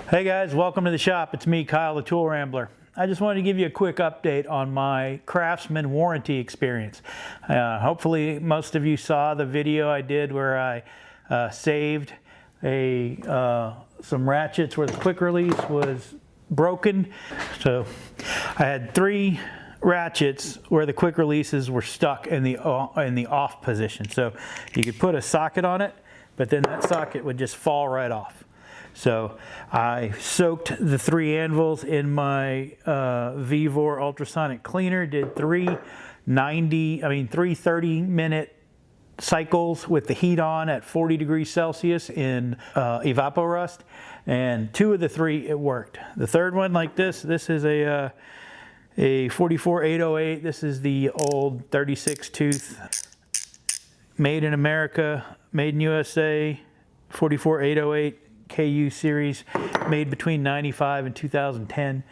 Hey guys, welcome to the shop. It's me, Kyle the Tool Rambler. I just wanted to give you a quick update on my Craftsman Warranty Experience. Hopefully most of you saw the video I did where I saved some ratchets where the quick release was broken. So I had 3 ratchets where the quick releases were stuck in the off position. So you could put a socket on it, but then that socket would just fall right off. So I soaked the 3 anvils in my Vevor ultrasonic cleaner, did 3 30-minute cycles with the heat on at 40 degrees Celsius in evaporust, and 2 of the 3 it worked. The third one, like this is a 44808. This is the old 36 tooth, made in America, made in USA, 44808. KU series, made between 95 and 2010.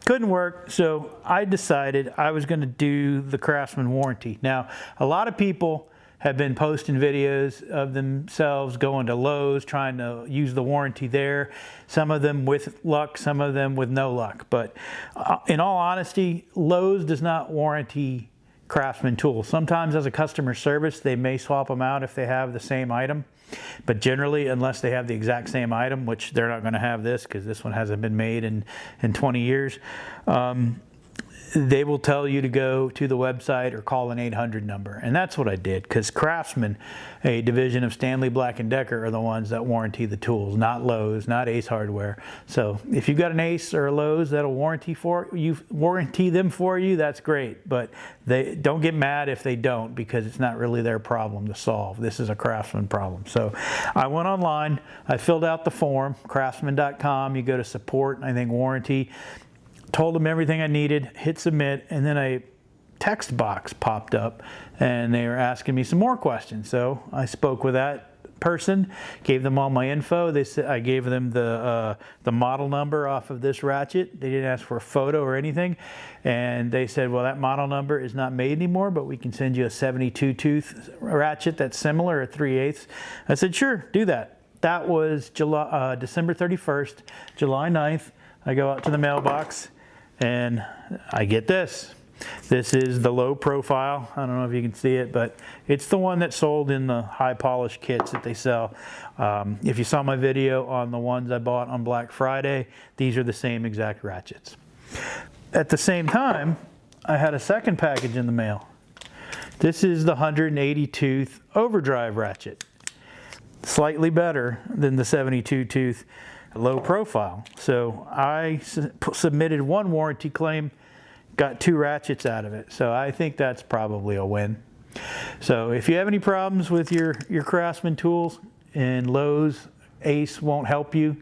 Couldn't work, so I decided I was going to do the Craftsman warranty. Now, a lot of people have been posting videos of themselves going to Lowe's, trying to use the warranty there. Some of them with luck, some of them with no luck. But in all honesty, Lowe's does not warranty Craftsman tools. Sometimes as a customer service, they may swap them out if they have the same item. But generally, unless they have the exact same item, which they're not going to have this because this one hasn't been made in 20 years, they will tell you to go to the website or call an 800 number. And that's what I did, because Craftsman, a division of Stanley Black & Decker, are the ones that warranty the tools, not Lowe's, not Ace Hardware. So if you've got an Ace or a Lowe's that'll warranty them for you, that's great. But they don't get mad if they don't, because it's not really their problem to solve. This is a Craftsman problem. So I went online, I filled out the form, craftsman.com, you go to support, I think warranty, told them everything I needed, hit submit, and then a text box popped up and they were asking me some more questions. So I spoke with that person, gave them all my info. They said, I gave them the model number off of this ratchet. They didn't ask for a photo or anything. And they said, well, that model number is not made anymore, but we can send you a 72 tooth ratchet that's similar, a 3/8. I said, sure, do that. That was December 31st, July 9th. I go out to the mailbox and I get this. This is the low profile. I don't know if you can see it, but it's the one that's sold in the high polish kits that they sell. If you saw my video on the ones I bought on Black Friday, these are the same exact ratchets. At the same time, I had a second package in the mail. This is the 180 tooth overdrive ratchet. Slightly better than the 72 tooth low profile. So I submitted 1 warranty claim, got 2 ratchets out of it. So I think that's probably a win. So if you have any problems with your Craftsman tools and Lowe's, Ace won't help you,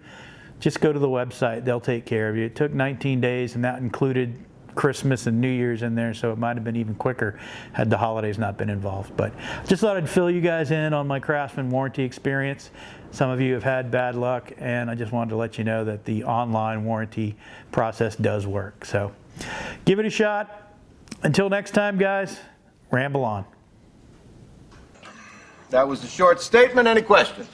just go to the website. They'll take care of you. It took 19 days, and that included Christmas and New Year's in there, so it might have been even quicker had the holidays not been involved. But just thought I'd fill you guys in on my Craftsman warranty experience. Some of you have had bad luck, and I just wanted to let you know that the online warranty process does work. So give it a shot. Until next time, guys, ramble on. That was a short statement. Any questions?